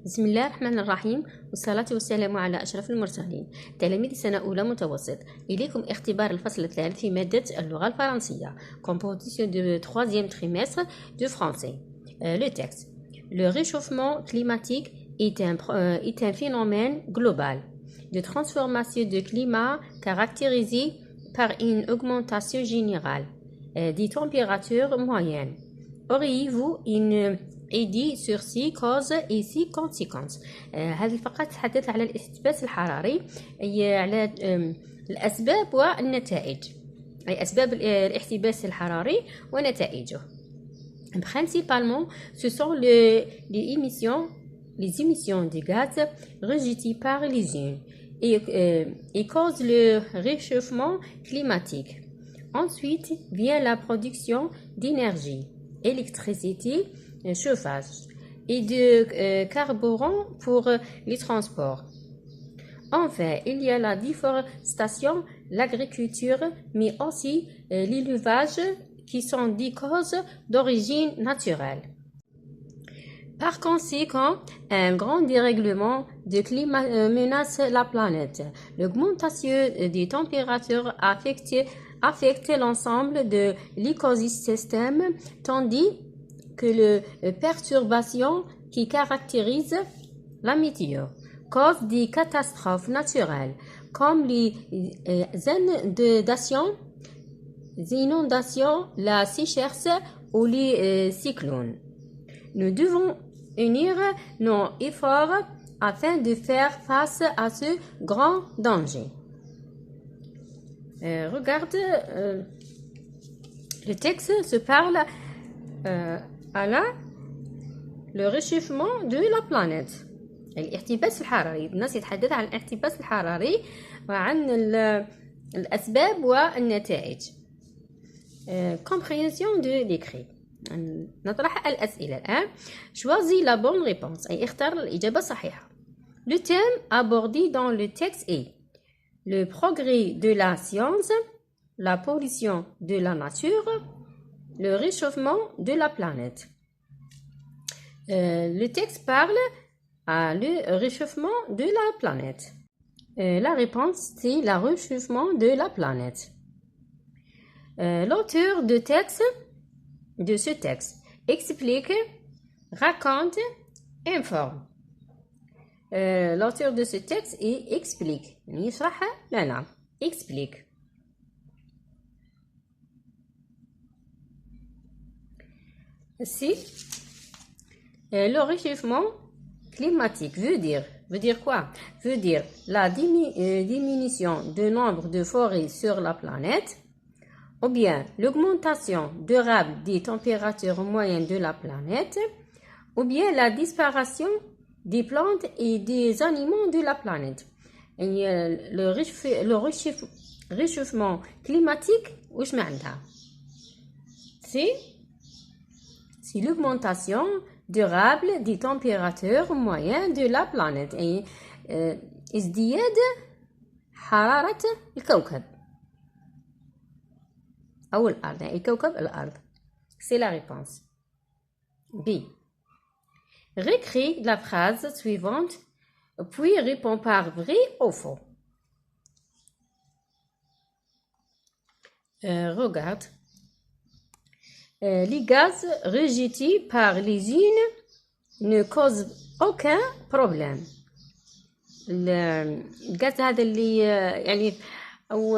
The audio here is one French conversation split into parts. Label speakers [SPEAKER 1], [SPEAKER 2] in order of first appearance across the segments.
[SPEAKER 1] بسم الله الرحمن الرحيم والصلاة والسلام على أشرف المرسلين. تلاميذ سنة أولى متوسط، إليكم اختبار الفصل الثالث في مادة اللغة الفرنسية Composition du troisième trimestre du français. Le texte. Le réchauffement climatique est un phénomène global de transformation du climat caractérisé par une augmentation générale des températures moyennes. Auriez-vous une idée sur ces causes et ces conséquences؟ هذه الفقرة تتحدث على الاحتباس الحراري، أي على الأسباب والنتائج، أي أسباب الاحتباس الحراري ونتائجه. Principalement, ce sont les émissions de gaz rejetées par les unes et causent le réchauffement climatique. Ensuite vient la production d'énergie, électricité, chauffage et de carburant pour les transports. Enfin, il y a la déforestation, l'agriculture, mais aussi l'élevage qui sont des causes d'origine naturelle. Par conséquent, un grand dérèglement du climat menace la planète. L'augmentation des températures affecte l'ensemble de l'écosystème, tandis que les perturbations qui caractérisent la météo causent des catastrophes naturelles comme les inondations, la sécheresse ou les cyclones. Nous devons unir nos efforts afin de faire face à ce grand danger. Regarde, le texte se parle على le réchauffement de la planète. الاحتباس الحراري، الناس يتحدث عن الاحتباس الحراري وعن الأسباب والنتائج. Compréhension de l'écrit. نطرح الأسئلة الآن. Choisis la bonne réponse، أي اختار الإجابة الصحيحة. Le thème abordé dans le texte est le progrès de la science, la pollution de la nature, le réchauffement de la planète. Le texte parle à le réchauffement de la planète. La réponse, c'est le réchauffement de la planète. L'auteur de ce texte explique, raconte, informe. L'auteur de ce texte explique. يشرح لنا. Explique. Si le réchauffement climatique veut dire quoi? Veut dire la diminution du nombre de forêts sur la planète, ou bien l'augmentation durable des températures moyennes de la planète, ou bien la disparition des plantes et des animaux de la planète. Et le réchauffement climatique, وش معناتها؟ C'est l'augmentation durable des températures moyennes de la planète. Et ازدياد حرارة الكوكب أو الأرض، يعني كوكب الأرض. C'est la réponse. B. Récris la phrase suivante, puis réponds par vrai ou faux. Regarde. Les gaz rejetés par les unes ne causent aucun problème. الغاز هذا اللي يعني أو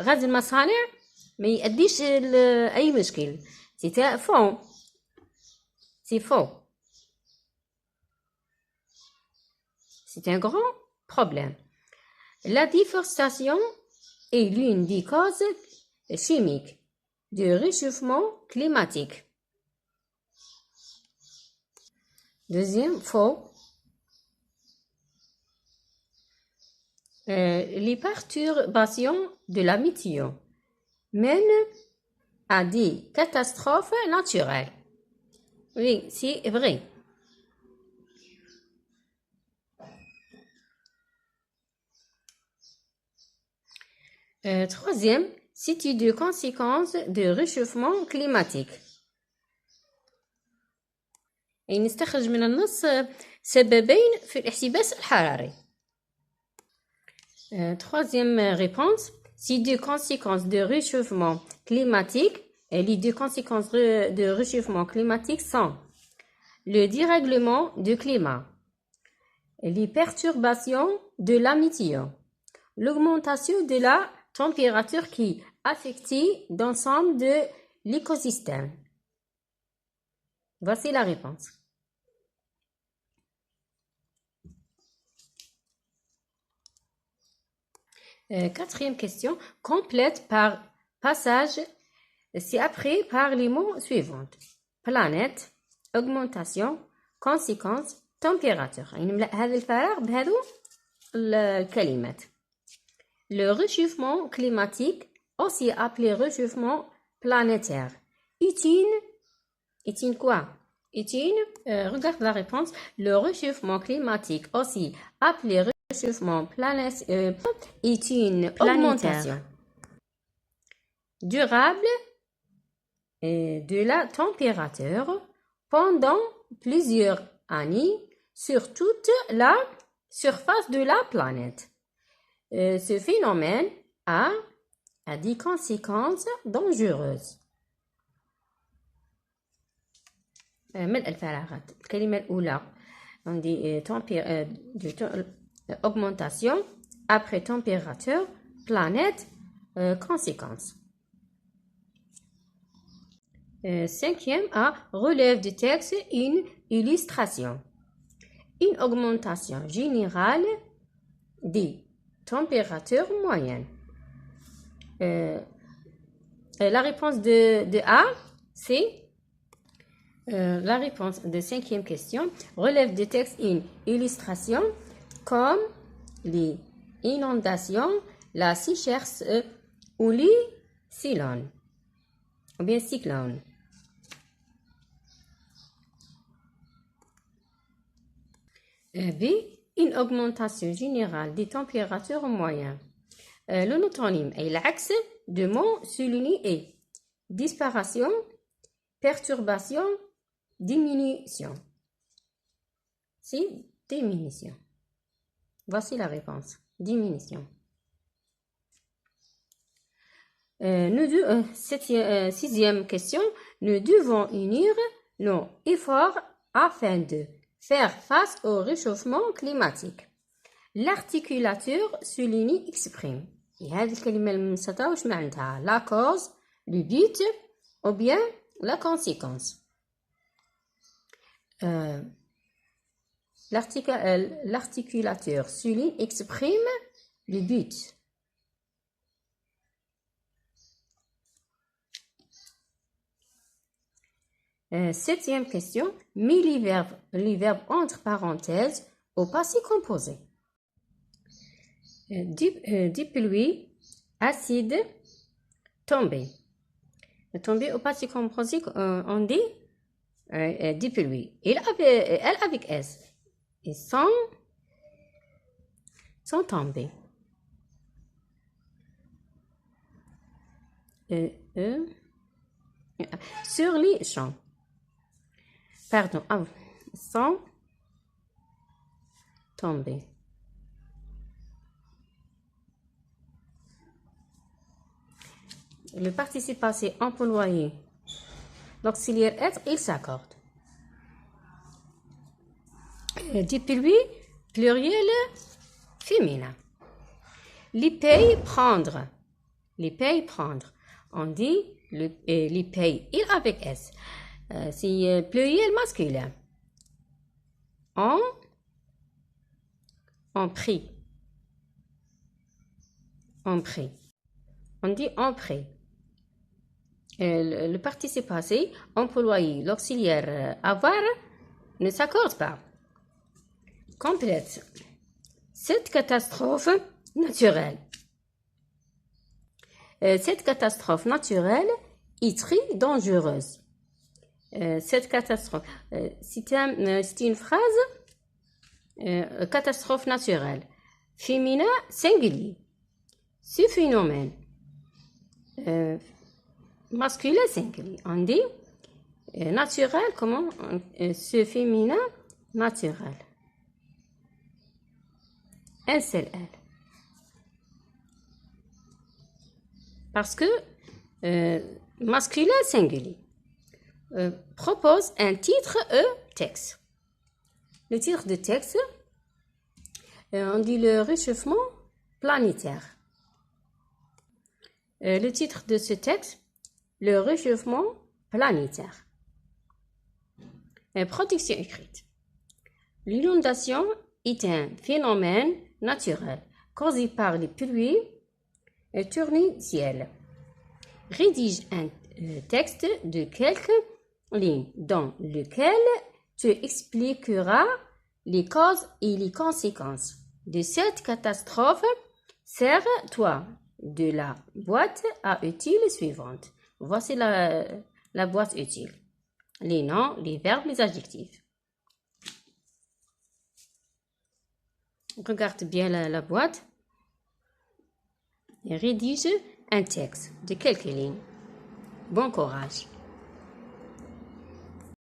[SPEAKER 1] غاز المصانع ما يؤديش أي مشكل. C'est faux. C'est faux. C'est un grand problème. La déforestation est l'une des causes chimiques du réchauffement climatique. Deuxième, faux. Les perturbations de la météo mènent à des catastrophes naturelles. Oui, c'est vrai. Troisième, c'est une conséquence du réchauffement climatique. أي نستخرج من النص سببين في الاحتباس الحراري. Troisième réponse, si deux conséquences de réchauffement climatique, les deux conséquences de réchauffement climatique sont le dérèglement du climat, les perturbations de la météo, l'augmentation de la température qui affecte l'ensemble de l'écosystème. Voici la réponse. Quatrième question, complète par passage ci-après par les mots suivants. Planète, augmentation, conséquence, température. نملأ هذا الفراغ بهذو الكلمات. Le réchauffement climatique, aussi appelé réchauffement planétaire, est une quoi? Regarde la réponse. Le réchauffement climatique, aussi appelé réchauffement planétaire, est une augmentation durable de la température pendant plusieurs années sur toute la surface de la planète. Ce phénomène a des conséquences dangereuses. ملء الفراغات. الكلمة الأولى عندي augmentation, après température, planète, conséquence. Cinquième A, relève du texte une illustration. Une augmentation générale des températures moyennes. La réponse de A, c'est la réponse de cinquième question. Relève du texte une illustration comme les inondations, la sécheresse ou les cyclones. Ou bien cyclones. B. Une augmentation générale des températures moyennes. Le notonyme est l'axe de mot souligné est disparition, perturbation, diminution. C'est diminution. Voici la réponse. Diminution. Sixième question. Nous devons unir nos efforts afin de faire face au réchauffement climatique. L'articulature souligne exprime. هذه الكلمة المنسطة واش معناتها؟ La cause, le but ou bien la conséquence. L'articulateur souligne exprime le but. Septième question. Mets les verbes entre parenthèses au passé composé. Dépluie, acide, tomber. Tomber au passé composé, on dit dépluie. Elle avec S. Et sans tomber. Sur les champs. Pardon, sans tomber. Le participe passé employé. L'auxiliaire être, il s'accorde. Dépluie, pluriel féminin. Les pays, prendre. Les pays, prendre. On dit les pays, il avec S. C'est pluriel masculin. On prie. On prie. On dit on prie. Le participe passé, employé, l'auxiliaire avoir ne s'accorde pas. Complète. Cette catastrophe naturelle. Cette catastrophe naturelle est très dangereuse. Cette catastrophe, c'est une phrase catastrophe naturelle. Féminin singulier. Ce phénomène masculin singulier. On dit Naturel, comment? Ce féminin naturel. Un seul L. Parce que masculin singulier. Propose un titre texte. Le titre de texte, on dit le réchauffement planétaire. Le titre de ce texte, le réchauffement planétaire. Production écrite. L'inondation est un phénomène naturel causé par les pluies torrentielles. Rédige un texte de quelques lignes dans lequel tu expliqueras les causes et les conséquences de cette catastrophe. Sers-toi de la boîte à outils suivante. Voici la boîte utile. Les noms, les verbes, les adjectifs. Regarde bien la boîte et rédige un texte de quelques lignes. Bon courage.